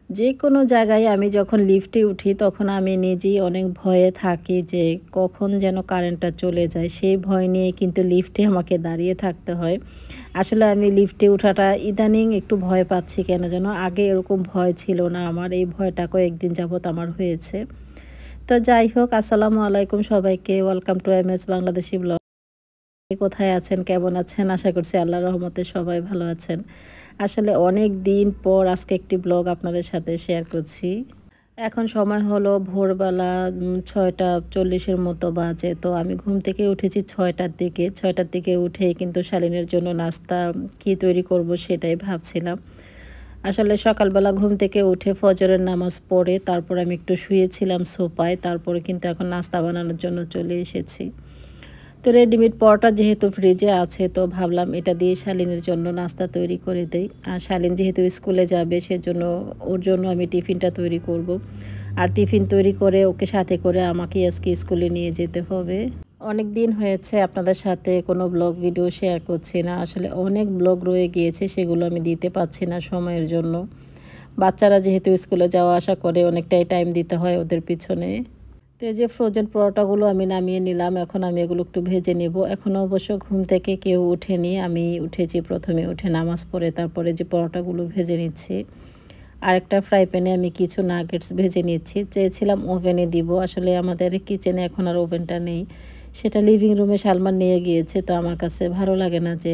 যে কোনো জায়গায় আমি যখন লিফটে উঠি তখন আমি নিজেই অনেক ভয়ে থাকি যে কখন যেন কারেন্টটা চলে যায়। সেই ভয় নিয়ে কিন্তু লিফটে আমাকে দাঁড়িয়ে থাকতে হয়। আসলে আমি লিফটে ওঠাটা ইদানিং একটু ভয় পাচ্ছি কেন যেন। আগে এরকম ভয় ছিল না আমার। এই ভয়টা কয়েকদিন যাবৎ আমার হয়েছে। তো যাই হোক, আসসালামু আলাইকুম সবাইকে। Welcome to MS Bangladeshi blog. কোথায় আছেন, কেমন আছেন? আশা করছি আল্লাহর রহমতে সবাই ভালো আছেন। আসলে অনেক দিন পর আজকে একটি ব্লগ আপনাদের সাথে শেয়ার করছি। এখন সময় হলো ভোরবেলা ৬টা ৪০-এর মতো বাজে। তো আমি ঘুম থেকে উঠেছি ৬টার দিকে। ৬টার দিকে উঠেই কিন্তু শালীনের জন্য নাস্তা কি তৈরি করব সেটাই ভাবছিলাম। আসলে সকালবেলা ঘুম থেকে উঠে ফজরের নামাজ পড়ে তারপর আমি একটু শুয়েছিলাম সোফায়। তারপরে কিন্তু এখন নাস্তা বানানোর জন্য চলে এসেছি। তো রেডিমেড পরোটা যেহেতু ফ্রিজে আছে তো ভাবলাম এটা দিয়ে শালীনের জন্য নাস্তা তৈরি করে দেই। আর শালীন যেহেতু স্কুলে যাবে সেজন্য ওর জন্য আমি টিফিনটা তৈরি করব। আর টিফিন তৈরি করে ওকে সাথে করে আমাকেই আজকে স্কুলে নিয়ে যেতে হবে। অনেক দিন হয়েছে আপনাদের সাথে কোনো ব্লগ ভিডিও শেয়ার করছি না। আসলে অনেক ব্লগ রয়ে গিয়েছে, সেগুলো আমি দিতে পারছি না সময়ের জন্য। বাচ্চারা যেহেতু স্কুলে যাওয়া আসা করে অনেকটাই টাইম দিতে হয় ওদের পিছনে। তো এই যে ফ্রোজেন পরোটাগুলো আমি নামিয়ে নিলাম। এখন আমি এগুলো একটু ভেজে নেব। এখনও অবশ্য ঘুম থেকে কেউ ওঠেনি। আমি উঠেছি প্রথমে, উঠে নামাজ পড়ে তারপরে যে পরোটাগুলো ভেজে নিচ্ছি। আরেকটা ফ্রাই প্যানে আমি কিছু নাগেটস ভেজে নিচ্ছি। চেয়েছিলাম ওভেনে দিব, আসলে আমাদের কিচেনে এখন আর ওভেনটা নেই। সেটা লিভিং রুমে সালমান নিয়ে গিয়েছে। তো আমার কাছে ভালো লাগে না যে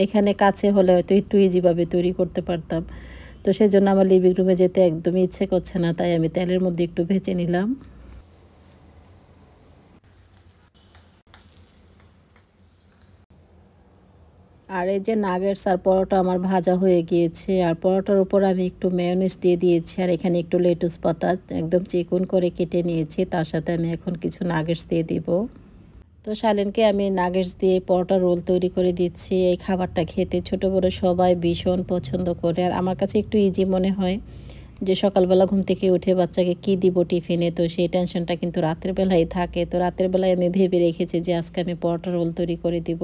এখানে কাছে হলে হয়তো একটু ইজিভাবে তৈরি করতে পারতাম। তো সেজন্য আমার লিভিং রুমে যেতে একদমই ইচ্ছে করছে না, তাই আমি তেলের মধ্যে একটু ভেজে নিলাম। আর এই যে নাগেটস আর পরোটা আমার ভাজা হয়ে গিয়েছে। আর পরোটার উপর আমি একটু মেয়োনিজ দিয়ে দিয়েছি। আর এখানে একটু লেটুস পাতা একদম চিকন করে কেটে নিয়েছি। তার সাথে আমি এখন কিছু নাগেটস দিয়ে দিব। তো শালীনকে আমি নাগেটস দিয়ে পরোটা রোল তৈরি করে দিচ্ছি। এই খাবারটা খেতে ছোট বড় সবাই ভীষণ পছন্দ করে। আর আমার কাছে একটু ইজি মনে হয় যে সকালবেলা ঘুম থেকে উঠে বাচ্চাকে কি দিব টিফিনে, তো সেই টেনশনটা কিন্তু রাতের বেলায় থাকে। তো রাতের বেলায় আমি ভেবে রেখেছি যে আজকে আমি পরোটা রোল তৈরি করে দিব।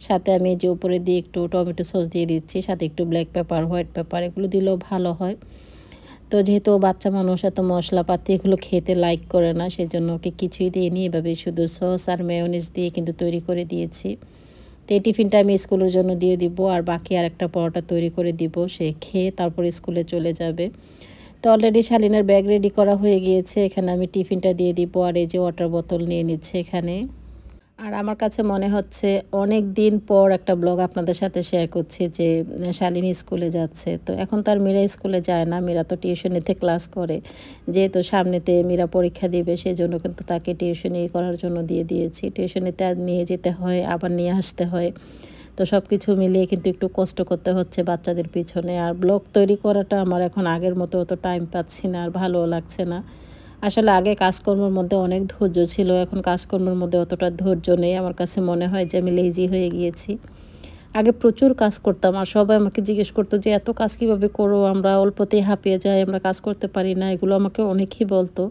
সাথে আমি যে উপরে দিয়ে একটু টমেটো সস দিয়ে দিচ্ছি, সাথে একটু ব্ল্যাক পেপার, হোয়াইট পেপার এগুলো দিলেও ভালো হয়। তো যেহেতু বাচ্চা মানুষ এত মশলাপাতি এগুলো খেতে লাইক করে না, সেজন্য ওকে কিছুই দিইনি। এভাবে শুধু সস আর মেয়োনিজ দিয়ে কিন্তু তৈরি করে দিয়েছি। তো এই টিফিনটা আমি স্কুলের জন্য দিয়ে দিব। আর বাকি আরেকটা পরোটা তৈরি করে দিব, সে খেয়ে তারপর স্কুলে চলে যাবে। তো অলরেডি শালীনের ব্যাগ রেডি করা হয়ে গিয়েছে। এখানে আমি টিফিনটা দিয়ে দিব। আর এই যে ওয়াটার বোতল নিয়ে নিচ্ছে এখানে। আর আমার কাছে মনে হচ্ছে অনেক দিন পর একটা ব্লগ আপনাদের সাথে শেয়ার করছি যে শালিনী স্কুলে যাচ্ছে। তো এখন তার মীরা স্কুলে যায় না, মীরা তো টিউশনিতে ক্লাস করে। যেহেতু সামনেতে মীরা পরীক্ষা দিবে সেজন্য কিন্তু তাকে টিউশনি করার জন্য দিয়ে দিয়েছি। টিউশনিতে নিয়ে যেতে হয়, আবার নিয়ে আসতে হয়। তো সব কিছু মিলিয়ে কিন্তু একটু কষ্ট করতে হচ্ছে বাচ্চাদের পিছনে। আর ব্লগ তৈরি করাটা আমার এখন আগের মতো অত টাইম পাচ্ছি না, আর ভালোও লাগছে না। আসলে আগে কাজকর্মের মধ্যে অনেক ধৈর্য ছিল, এখন কাজকর্মের মধ্যে অতটা ধৈর্য নেই। আমার কাছে মনে হয় যে আমি লেজি হয়ে গিয়েছি। আগে প্রচুর কাজ করতাম আর সবাই আমাকে জিজ্ঞেস করতো যে এত কাজ কীভাবে করো, আমরা অল্পতেই হাঁপিয়ে যাই, আমরা কাজ করতে পারি না, এগুলো আমাকে অনেকেই বলতো।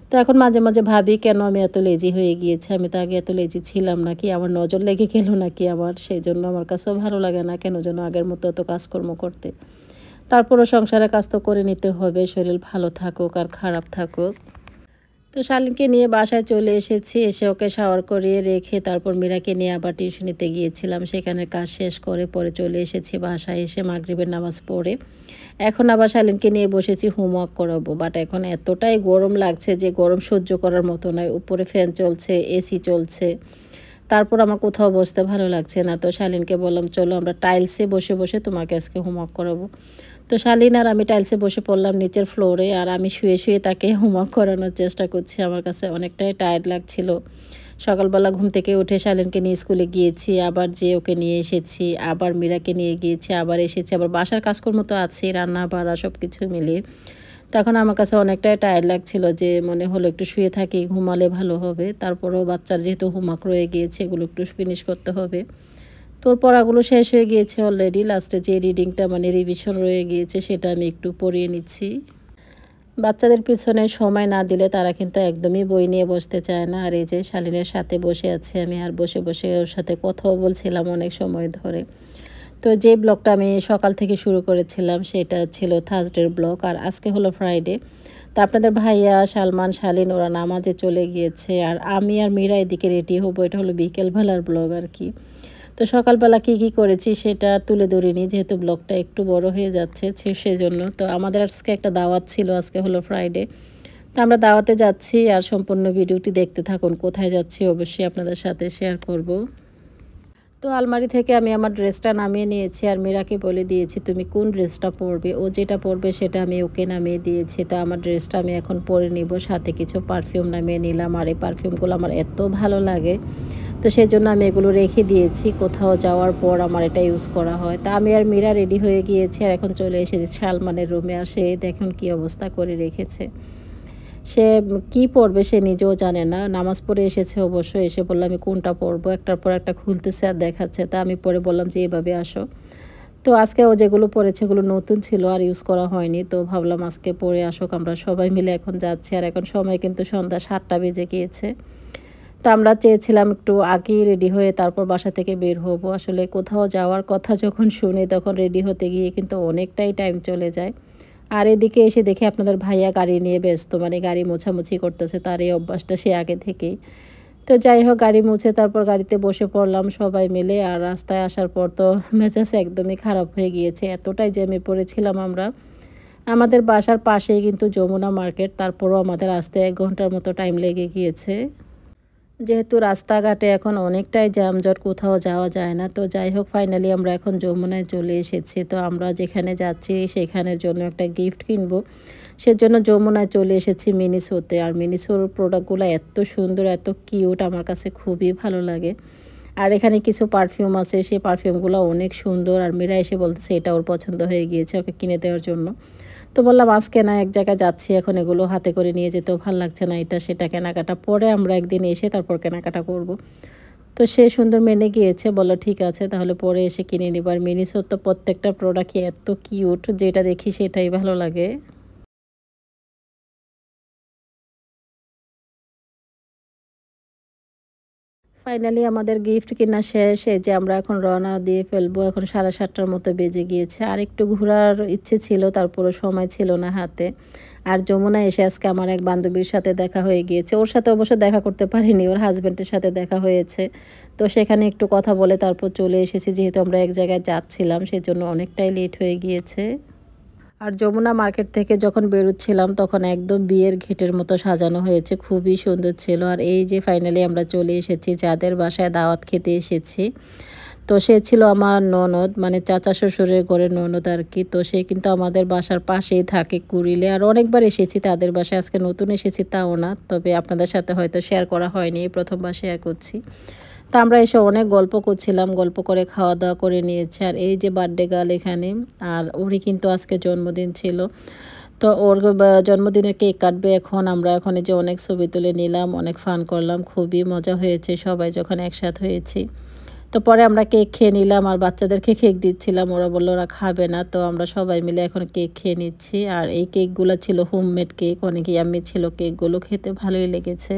তো এখন মাঝে মাঝে ভাবি কেন আমি এত লেজি হয়ে গিয়েছি। আমি তো আগে এত লেজি ছিলাম নাকি, আমার নজর লেগে গেল নাকি আমার, সেই জন্য আমার কাছেও ভালো লাগে না কেন যেন আগের মতো এত কাজকর্ম করতে। তারপরও সংসারের কাজ তো করে নিতে হবে, শরীর ভালো থাকুক আর খারাপ থাকুক। তো শালীনকে নিয়ে বাসায় চলে এসেছি। এসে ওকে শাওয়ার করিয়ে রেখে তারপর মীরাকে নিয়ে আবার টিউশনিতে গিয়েছিলাম। সেখানে কাজ শেষ করে পরে চলে এসেছি বাসায়, এসে মাগরিবের নামাজ পড়ে এখন আবার শালীনকে নিয়ে বসেছি হোমওয়ার্ক করাবো। বাট এখন এতটাই গরম লাগছে যে গরম সহ্য করার মতো নয়। উপরে ফ্যান চলছে, এসি চলছে, তারপর আমার কোথাও বসতে ভালো লাগছে না। তো শালীনকে বললাম চলো আমরা টাইলসে বসে বসে তোমাকে আজকে হোমওয়ার্ক করাবো। তো শালীন আর আমি টাইলসে বসে পড়লাম নিচের ফ্লোরে। আর আমি শুয়ে শুয়ে তাকে হোমওয়ার্ক করানোর চেষ্টা করছি। আমার কাছে অনেকটাই টায়ার্ড লাগছিল। সকালবেলা ঘুম থেকে উঠে শালীনকে নিয়ে স্কুলে গিয়েছি, আবার যেয়ে ওকে নিয়ে এসেছি, আবার মীরাকে নিয়ে গিয়েছি, আবার এসেছি, আবার বাসার কাজকর্ম তো আছেই, রান্না বাড়া সব কিছু মিলিয়ে। তখন আমার কাছে অনেকটাই টায়ার্ড লাগছিল, যে মনে হলো একটু শুয়ে থাকি, ঘুমালে ভালো হবে। তারপরেও বাচ্চার যেহেতু হোমওয়ার্ক রয়ে গিয়েছে এগুলো একটু ফিনিশ করতে হবে। তোর পড়াগুলো শেষ হয়ে গিয়েছে অলরেডি। লাস্টে যে রিডিংটা মানে রিভিশন রয়ে গিয়েছে সেটা আমি একটু পড়িয়ে নিচ্ছি। বাচ্চাদের পিছনে সময় না দিলে তারা কিন্তু একদমই বই নিয়ে বসতে চায় না। আর এই যে শালীনের সাথে বসে আছে আমি, আর বসে বসে ওর সাথে কথাও বলছিলাম অনেক সময় ধরে। তো যে ব্লগটা আমি সকাল থেকে শুরু করেছিলাম সেটা ছিল থার্সডের ব্লগ, আর আজকে হলো ফ্রাইডে। তো আপনাদের ভাইয়া সালমান শালীন ওরা নামাজে চলে গিয়েছে, আর আমি আর মীরা এদিকে রেডি হবো। এটা হলো বিকেলবেলার ব্লগ আর কি। তো সকালবেলা কি করেছি সেটা তুলে ধরিনি, যেহেতু ব্লগটা একটু বড় হয়ে যাচ্ছে সেজন্য। তো আমাদের আজকে একটা দাওয়াত ছিল, আজকে হলো ফ্রাইডে। তো আমরা দাওয়াতে যাচ্ছি, আর সম্পূর্ণ ভিডিওটি দেখতে থাকুন। কোথায় যাচ্ছি অবশ্যই আপনাদের সাথে শেয়ার করব। তো আলমারি থেকে আমি আমার ড্রেসটা নামিয়ে নিয়েছি, আর মীরাকে বলে দিয়েছি তুমি কোন ড্রেসটা পরবে। ও যেটা পরবে সেটা আমি ওকে নামিয়ে দিয়েছি। তো আমার ড্রেসটা আমি এখন পরে নিব, সাথে কিছু পারফিউম নামিয়ে নিলাম। আর এই পারফিউমগুলো আমার এত ভালো লাগে, তো সেই জন্য আমি এগুলো রেখে দিয়েছি। কোথাও যাওয়ার পর আমার এটা ইউজ করা হয়। তা আমি আর মীরা রেডি হয়ে গিয়েছি, আর এখন চলে এসেছি সালমানের রুমে। আর সে দেখুন কি অবস্থা করে রেখেছে। সে কি পড়বে সে নিজেও জানে না। নামাজ পড়ে এসেছে অবশ্য, এসে বলল আমি কোনটা পরবো, একটার পর একটা খুলতেছে আর দেখাচ্ছে। তা আমি পরে বললাম যে এভাবে আসো। তো আজকে ও যেগুলো পরেছে এগুলো নতুন ছিল, আর ইউজ করা হয়নি। তো ভাবলাম আজকে পরে আসুক, আমরা সবাই মিলে এখন যাচ্ছি। আর এখন সময় কিন্তু সন্ধ্যা 7টা বেজে গিয়েছে। তো আমরা চেয়েছিলাম একটু আগেই রেডি হয়ে তারপর বাসা থেকে বের হব। আসলে কোথাও যাওয়ার কথা যখন শুনি তখন রেডি হতে গিয়ে কিন্তু অনেকটাই টাইম চলে যায়। আর এদিকে এসে দেখি আপনাদের ভাইয়া গাড়ি নিয়ে ব্যস্ত, মানে গাড়ি মোছামুছি করতেছে। তার এই অভ্যাসটা সে আগে থেকেই। তো যাই হোক, গাড়ি মুছে তারপর গাড়িতে বসে পড়লাম সবাই মিলে। আর রাস্তায় আসার পর তো মেজাজ একদমই খারাপ হয়ে গিয়েছে, এতটাই জ্যামে পড়েছিলাম আমরা। আমাদের বাসার পাশেই কিন্তু যমুনা মার্কেট, তারপরও আমাদের আসতে 1 ঘন্টার মতো টাইম লেগে গিয়েছে। যেহেতু রাস্তাঘাটে এখন অনেকটাই যানজট, কোথাও যাওয়া যায় না। তো যাই হোক, ফাইনালি আমরা এখন যমুনায় চলে এসেছি। তো আমরা যেখানে যাচ্ছি সেখানের জন্য একটা গিফট কিনবো, সেজন্য যমুনায় চলে এসেছি মিনিসোতে। আর মিনিসোর প্রোডাক্টগুলো এত সুন্দর, এত কিউট, আমার কাছে খুবই ভালো লাগে। আর এখানে কিছু পারফিউম আছে, সেই পারফিউমগুলো অনেক সুন্দর। আর মীরা এসে বলতেছে এটা ওর পছন্দ হয়ে গিয়েছে, ওকে কিনে দেওয়ার জন্য। তো বললাম আজকে না, এক জায়গায় যাচ্ছি এখন, এগুলো হাতে করে নিয়ে যেতেও ভাল লাগছে না, এটা সেটা কেনাকাটা পরে আমরা একদিন এসে তারপর কেনাকাটা করব। তো সে সুন্দর মেনে গিয়েছে, বললো ঠিক আছে তাহলে পরে এসে কিনে নিব। আর মিনিসোর তো প্রত্যেকটা প্রোডাক্টই এত কিউট, যেটা দেখি সেটাই ভালো লাগে। ফাইনালি আমাদের গিফট কেনা শেষ। এই যে আমরা এখন রওনা দিয়ে ফেলবো। এখন 7:30টার মতো বেজে গিয়েছে। আর একটু ঘোরার ইচ্ছে ছিল, তারপরও সময় ছিল না হাতে। আর যমুনা এসে আজকে আমার এক বান্ধবীর সাথে দেখা হয়ে গিয়েছে। ওর সাথে অবশ্য দেখা করতে পারিনি, ওর হাজব্যান্ডের সাথে দেখা হয়েছে। তো সেখানে একটু কথা বলে তারপর চলে এসেছি, যেহেতু আমরা এক জায়গায় যাচ্ছিলাম সেজন্য অনেকটাই লেট হয়ে গিয়েছে। আর যমুনা মার্কেট থেকে যখন বেরোচ্ছিলাম তখন একদম বিয়ের ঘেটের মতো সাজানো হয়েছে, খুবই সুন্দর ছিল। আর এই যে ফাইনালি আমরা চলে এসেছি যাদের বাসায় দাওয়াত খেতে এসেছি। তো সে ছিল আমার ননদ, মানে চাচা শ্বশুরের ঘরের ননদ আর কি। তো সে কিন্তু আমাদের বাসার পাশেই থাকে কুড়িলে। আর অনেকবার এসেছি তাদের বাসায়, আজকে নতুন এসেছি তাও না, তবে আপনাদের সাথে হয়তো শেয়ার করা হয়নি, এই প্রথমবার শেয়ার করছি। তো আমরা এসে অনেক গল্প করছিলাম, গল্প করে খাওয়া দাওয়া করে নিয়েছি। আর এই যে বার্থডে গার্ল এখানে, আর ওরই কিন্তু আজকে জন্মদিন ছিল। তো ওর জন্মদিনের কেক কাটবে এখন। আমরা এখন এই যে অনেক ছবি তুলে নিলাম, অনেক ফান করলাম, খুবই মজা হয়েছে সবাই যখন একসাথ হয়েছি। তো পরে আমরা কেক খেয়ে নিলাম, আর বাচ্চাদেরকে কেক দিচ্ছিলাম, ওরা বললো ওরা খাবে না। তো আমরা সবাই মিলে এখন কেক খেয়ে নিচ্ছি। আর এই কেকগুলো ছিল হোমমেড কেক, অনেক ইয়াম্মি ছিল কেকগুলো, খেতে ভালোই লেগেছে।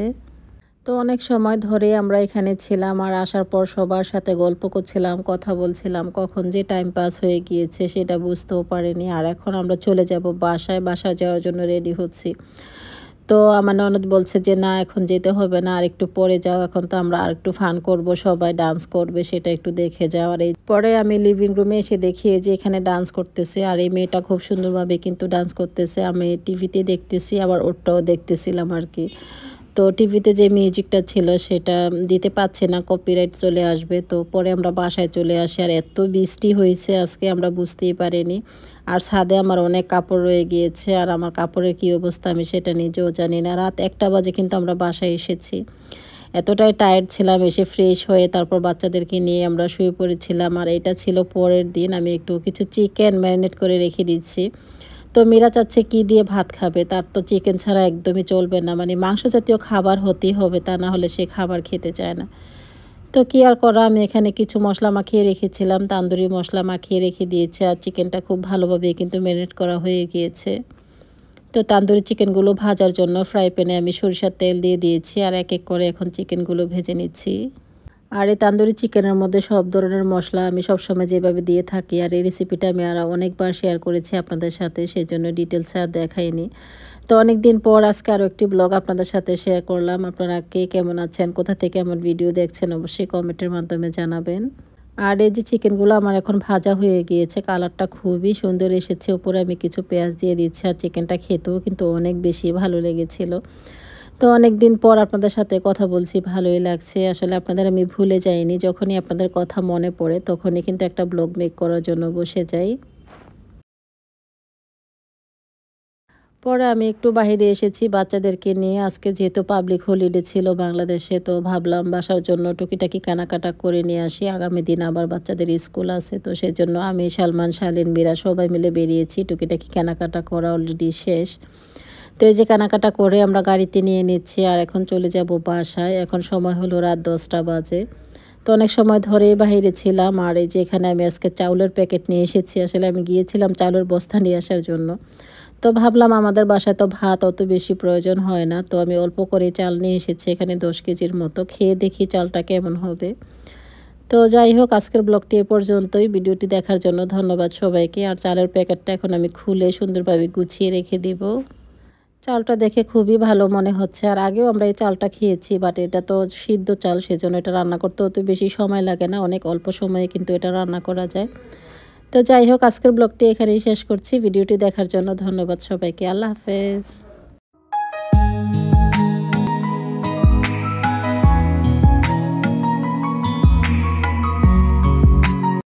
তো অনেক সময় ধরে আমরা এখানে ছিলাম, আর আসার পর সবার সাথে গল্প করছিলাম, কথা বলছিলাম, কখন যে টাইম পাস হয়ে গিয়েছে সেটা বুঝতেও পারিনি। আর এখন আমরা চলে যাব বাসায় যাওয়ার জন্য রেডি হচ্ছি। তো আমার ননদ বলছে যে না এখন যেতে হবে না, আর একটু পরে যাও, এখন তো আমরা আর একটু ফান করব, সবাই ডান্স করবে সেটা একটু দেখে যাও। আর এই পরে আমি লিভিং রুমে এসে দেখি যে এখানে ডান্স করতেছে, আর এই মেয়েটা খুব সুন্দরভাবে কিন্তু ডান্স করতেছে। আমি টিভিতে দেখতেছি, আবার ওরটাও দেখতেছিলাম আর কি। তো টিভিতে যে মিউজিকটা ছিল সেটা দিতে পারছে না, কপিরাইট চলে আসবে। তো পরে আমরা বাসায় চলে আসি। আর এত বৃষ্টি হয়েছে আজকে আমরা বুঝতেই পারিনি। আর ছাদে আমার অনেক কাপড় রয়ে গিয়েছে, আর আমার কাপড়ের কী অবস্থা আমি সেটা নিজেও জানি না। রাত 1টা বাজে কিন্তু আমরা বাসায় এসেছি। এতটাই টায়ার্ড ছিলাম, এসে ফ্রেশ হয়ে তারপর বাচ্চাদেরকে নিয়ে আমরা শুয়ে পড়েছিলাম। আর এটা ছিল পরের দিন, আমি একটু কিছু চিকেন ম্যারিনেট করে রেখে দিচ্ছি। তো মীরা চাচ্ছে কি দিয়ে ভাত খাবে, তার তো চিকেন ছাড়া একদমই চলবে না, মানে মাংস জাতীয় খাবার হতেই হবে, তা না হলে সে খাবার খেতে চায় না। তো কি আর করা, আমি এখানে কিছু মশলা মাখিয়ে রেখেছিলাম, তান্দুরি মশলা মাখিয়ে রেখে দিয়েছে। আর চিকেনটা খুব ভালোভাবে কিন্তু ম্যারিনেট করা হয়ে গিয়েছে। তো তান্দুরি চিকেনগুলো ভাজার জন্য ফ্রাই প্যানে আমি সরিষার তেল দিয়ে দিয়েছি, আর এক এক করে এখন চিকেনগুলো ভেজে নিচ্ছি। আর এই তান্দুরি চিকেনের মধ্যে সব ধরনের মশলা আমি সবসময় যেভাবে দিয়ে থাকি, আর এই রেসিপিটা আমি আর অনেকবার শেয়ার করেছি আপনাদের সাথে, সেজন্য ডিটেলসে আর দেখাইনি। তো অনেক দিন পর আজকে আরও একটি ব্লগ আপনাদের সাথে শেয়ার করলাম। আপনারা কে কেমন আছেন, কোথা থেকে আমার ভিডিও দেখছেন অবশ্যই কমেন্টের মাধ্যমে জানাবেন। আর এই যে চিকেনগুলো আমার এখন ভাজা হয়ে গিয়েছে, কালারটা খুবই সুন্দর এসেছে। উপরে আমি কিছু পেঁয়াজ দিয়ে দিচ্ছি, আর চিকেনটা খেতেও কিন্তু অনেক বেশি ভালো লেগেছিল। তো অনেক দিন পর আপনাদের সাথে কথা বলছি, ভালোই লাগছে। আসলে আপনাদের আমি ভুলে যাইনি, যখনই আপনাদের কথা মনে পড়ে তখনই কিন্তু একটা ব্লগ মেক করার জন্য বসে যাই। পরে আমি একটু বাহিরে এসেছি বাচ্চাদেরকে নিয়ে। আজকে যেহেতু পাবলিক হলিডে ছিল বাংলাদেশে, তো ভাবলাম বাসার জন্য টুকিটাকি কেনাকাটা করে নিয়ে আসি। আগামী দিন আবার বাচ্চাদের স্কুল আছে, তো সেজন্য আমি, সালমান, শালীন, মীরা সবাই মিলে বেরিয়েছি। টুকিটাকি কেনাকাটা করা অলরেডি শেষ। তো এই যে কেনাকাটা করে আমরা গাড়িতে নিয়ে নিচ্ছি, আর এখন চলে যাব বাসায়। এখন সময় হলো রাত 10টা বাজে। তো অনেক সময় ধরেই বাহিরে ছিলাম, আর এই যে এখানে আমি আজকে চাউলের প্যাকেট নিয়ে এসেছি। আসলে আমি গিয়েছিলাম চাউলের বস্তা নিয়ে আসার জন্য। তো ভাবলাম আমাদের বাসায় তো ভাত অত বেশি প্রয়োজন হয় না, তো আমি অল্প করে চাল নিয়ে এসেছি এখানে 10 কেজির মতো। খেয়ে দেখি চালটা কেমন হবে। তো যাই হোক, আজকের ব্লগটি এ পর্যন্তই। ভিডিওটি দেখার জন্য ধন্যবাদ সবাইকে। আর চালের প্যাকেটটা এখন আমি খুলে সুন্দরভাবে গুছিয়ে রেখে দিব। চালটা দেখে খুবই ভালো মনে হচ্ছে। আর আগেও আমরা এই চালটা খেয়েছি, বাট এটা তো সিদ্ধ চাল, সেজন্য এটা রান্না করতে অত বেশি সময় লাগে না, অনেক অল্প সময়ে কিন্তু এটা রান্না করা যায়। তো যাই হোক, আজকের ব্লগটি এখানেই শেষ করছি। ভিডিওটি দেখার জন্য ধন্যবাদ সবাইকে। আল্লাহ হাফেজ।